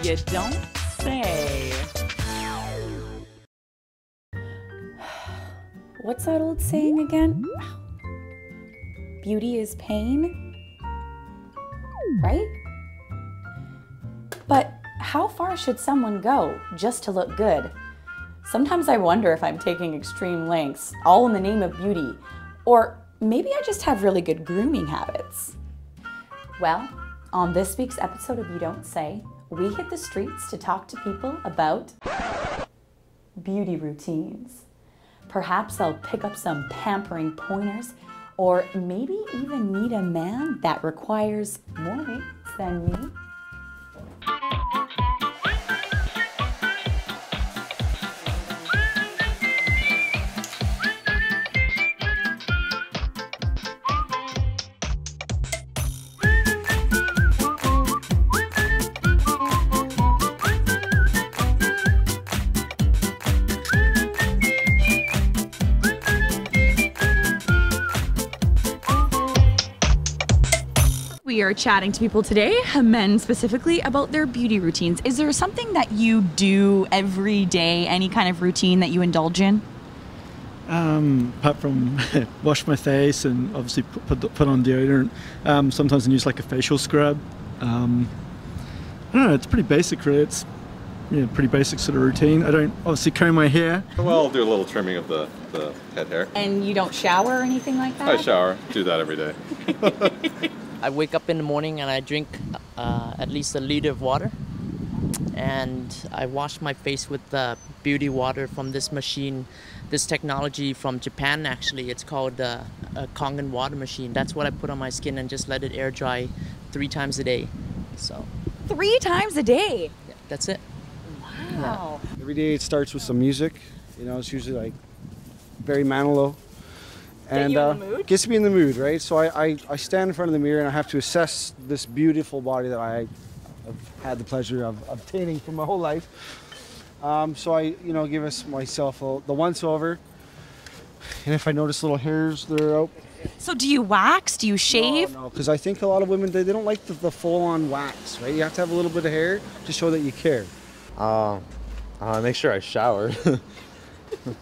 You don't say. What's that old saying again? Beauty is pain, right? But how far should someone go just to look good? Sometimes I wonder if I'm taking extreme lengths, all in the name of beauty, or maybe I just have really good grooming habits. Well, on this week's episode of You Don't Say, we hit the streets to talk to people about beauty routines. Perhaps they'll pick up some pampering pointers, or maybe even meet a man that requires more eggs than me. We are chatting to people today, men specifically, about their beauty routines. Is there something that you do every day, any kind of routine that you indulge in? Apart from wash my face and obviously put on deodorant, sometimes I use like a facial scrub. I don't know, it's pretty basic really. It's pretty basic sort of routine. I don't obviously comb my hair. Well, I'll do a little trimming of the head hair. And you don't shower or anything like that? I shower, do that every day. I wake up in the morning and I drink at least a liter of water, and I wash my face with beauty water from this machine, this technology from Japan actually. It's called a Kangen water machine. That's what I put on my skin and just let it air dry 3 times a day. So 3 times a day? yeah, that's it. Wow. Yeah. Every day it starts with some music. It's usually like very mellow. And you in the mood? Gets me in the mood, right? So I stand in front of the mirror and I have to assess this beautiful body that I have had the pleasure of obtaining for my whole life. So I, give myself the once over. And if I notice little hairs that are out. So do you wax? Do you shave? No, because I think a lot of women, they don't like the full-on wax, right? You have to have a little bit of hair to show that you care. Make sure I shower.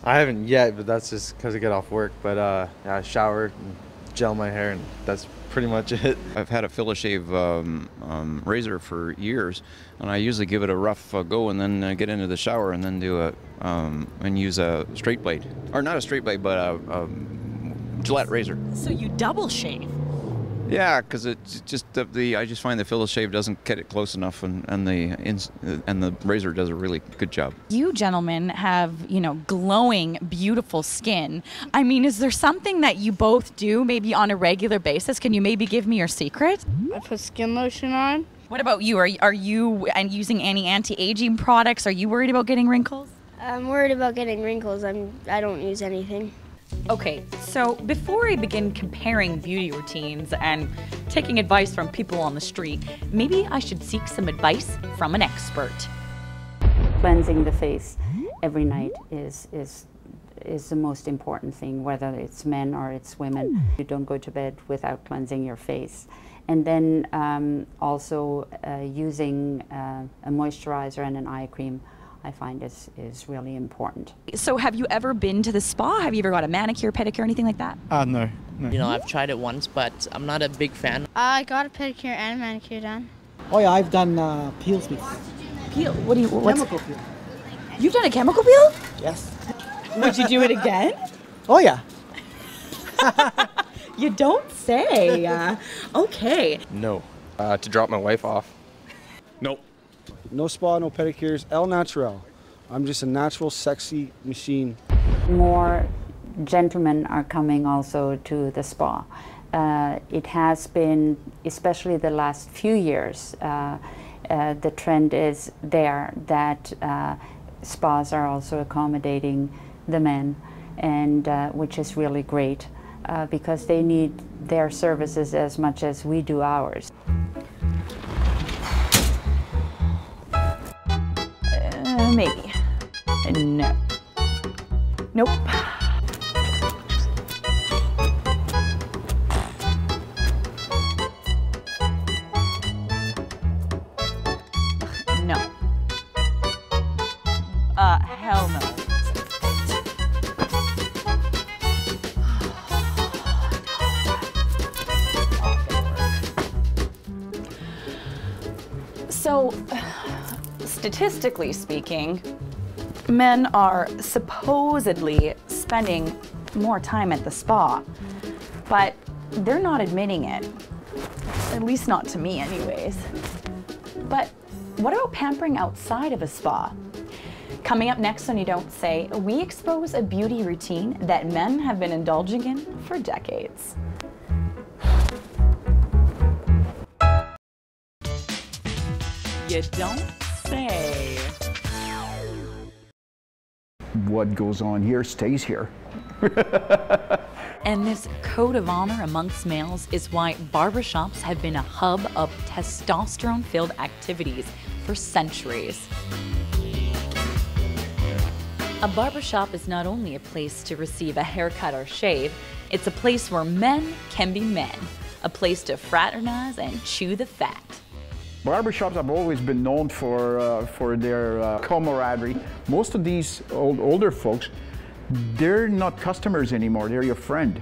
I haven't yet, but that's just because I get off work. But yeah, I shower and gel my hair, and that's pretty much it. I've had a fill-a-shave razor for years, and I usually give it a rough go and then get into the shower and then do and use a straight blade, or not a straight blade, but a Gillette razor. So you double shave? Yeah, because it's just I just find the fill-a-shave doesn't get it close enough, and the razor does a really good job. You gentlemen have glowing, beautiful skin. I mean, is there something that you both do maybe on a regular basis? Can you maybe give me your secret? I put skin lotion on. What about you? Are you using any anti-aging products? Are you worried about getting wrinkles? I'm worried about getting wrinkles. I don't use anything. Okay, so before I begin comparing beauty routines and taking advice from people on the street, maybe I should seek some advice from an expert. Cleansing the face every night is the most important thing, whether it's men or it's women. You don't go to bed without cleansing your face. And then also using a moisturizer and an eye cream, I find is really important. So have you ever been to the spa? Have you ever got a manicure, pedicure, anything like that? No. I've tried it once, but I'm not a big fan. I got a pedicure and a manicure done. Oh yeah, I've done peels before. Peel? What's Chemical peel. You've done a chemical peel? Yes. Would you do it again? Oh yeah. You don't say. Okay. No. To drop my wife off. Nope. No spa, no pedicures, El Natural. I'm just a natural, sexy machine. More gentlemen are coming also to the spa. It has been, especially the last few years, the trend is there that spas are also accommodating the men, and which is really great because they need their services as much as we do ours. Maybe. No. Nope. No. hell no. So, statistically speaking, men are supposedly spending more time at the spa, but they're not admitting it. At least not to me anyways. But what about pampering outside of a spa? Coming up next on You Don't Say, we expose a beauty routine that men have been indulging in for decades. You don't say. What goes on here stays here. And this code of honor amongst males is why barbershops have been a hub of testosterone-filled activities for centuries. A barbershop is not only a place to receive a haircut or shave, it's a place where men can be men, a place to fraternize and chew the fat. Barbershops have always been known for their camaraderie. Most of these older folks, they're not customers anymore, they're your friend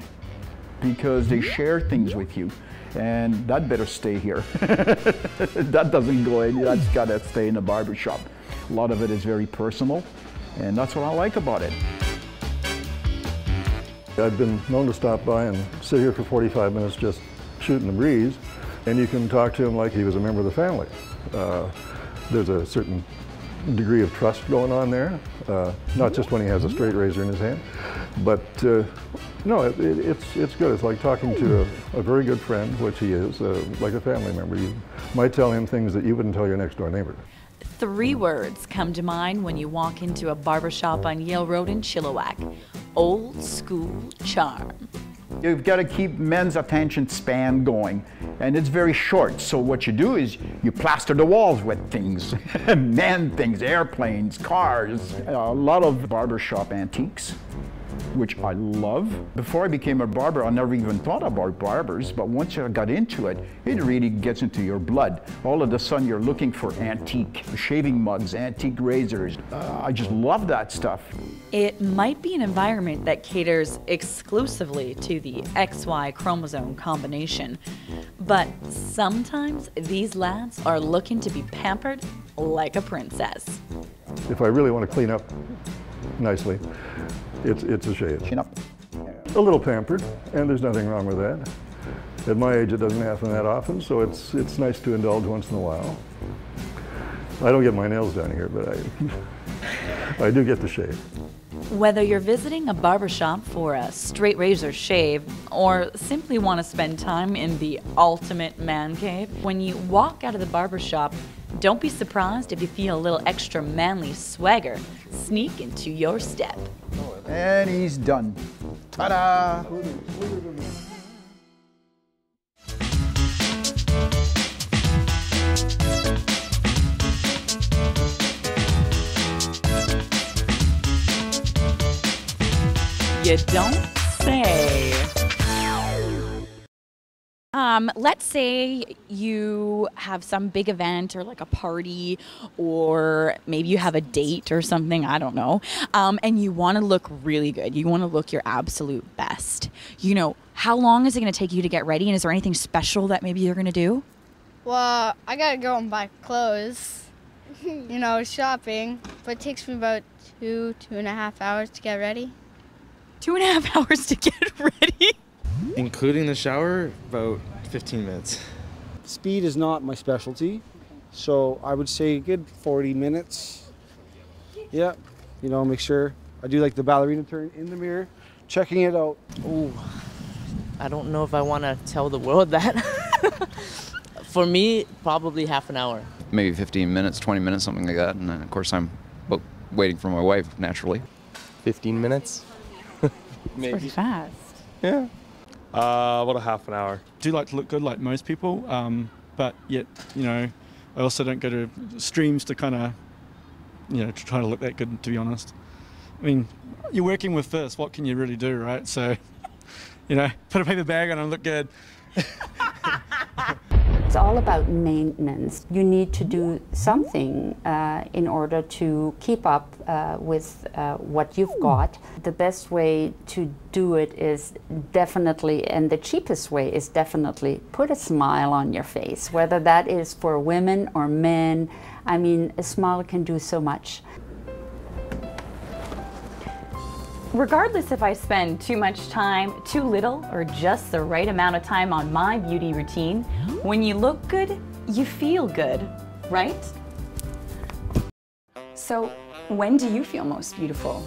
because they share things with you, and that better stay here. That doesn't go in, that's gotta stay in the barbershop. A lot of it is very personal, and that's what I like about it. I've been known to stop by and sit here for 45 minutes just shooting the breeze, and you can talk to him like he was a member of the family. There's a certain degree of trust going on there, not just when he has a straight razor in his hand, but no, it's good. It's like talking to a very good friend, which he is, like a family member. You might tell him things that you wouldn't tell your next door neighbor. 3 words come to mind when you walk into a barbershop on Yale Road in Chilliwack: old school charm. You've got to keep men's attention span going, and it's very short. So what you do is you plaster the walls with things, men things, airplanes, cars, a lot of barbershop antiques, which I love. Before I became a barber, I never even thought about barbers, but once I got into it, it really gets into your blood. All of a sudden, you're looking for antique shaving mugs, antique razors. I just love that stuff. It might be an environment that caters exclusively to the XY chromosome combination, but sometimes these lads are looking to be pampered like a princess. If I really want to clean up nicely, it's a shave. Chin up. A little pampered, and there's nothing wrong with that. At my age, it doesn't happen that often, so it's nice to indulge once in a while. I don't get my nails done here, but I do get to shave. Whether you're visiting a barbershop for a straight razor shave or simply want to spend time in the ultimate man cave, when you walk out of the barbershop, don't be surprised if you feel a little extra manly swagger sneak into your step. And he's done. Ta-da! You don't say. Let's say you have some big event or like a party, or maybe you have a date or something, I don't know, and you want to look really good. You want to look your absolute best. You know, how long is it going to take you to get ready, and is there anything special that maybe you're going to do? Well, I gotta go and buy clothes, you know, shopping, but it takes me about 2.5 hours to get ready. 2.5 hours to get ready? Including the shower, about 15 minutes. Speed is not my specialty, so I would say a good 40 minutes. Yeah, you know, make sure. I do like the ballerina turn in the mirror, checking it out. Ooh, I don't know if I want to tell the world that. For me, probably half an hour. Maybe 15 minutes, 20 minutes, something like that. And then, of course, I'm waiting for my wife, naturally. 15 minutes? Maybe. Pretty fast. Yeah. About a half an hour. Do like to look good like most people, but yet, you know, I also don't go to streams to kind of, you know, to try to look that good, to be honest. I mean, you're working with this, what can you really do, right? So, you know, put a paper bag on and look good. It's all about maintenance. You need to do something in order to keep up with what you've got. The best way to do it is definitely, and the cheapest way is definitely, put a smile on your face, whether that is for women or men. I mean, a smile can do so much. Regardless if I spend too much time, too little, or just the right amount of time on my beauty routine, when you look good, you feel good, right? So, when do you feel most beautiful?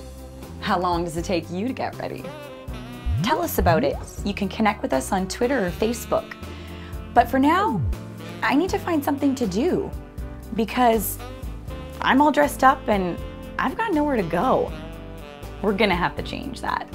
How long does it take you to get ready? Tell us about it. You can connect with us on Twitter or Facebook. But for now, I need to find something to do because I'm all dressed up and I've got nowhere to go. We're gonna have to change that.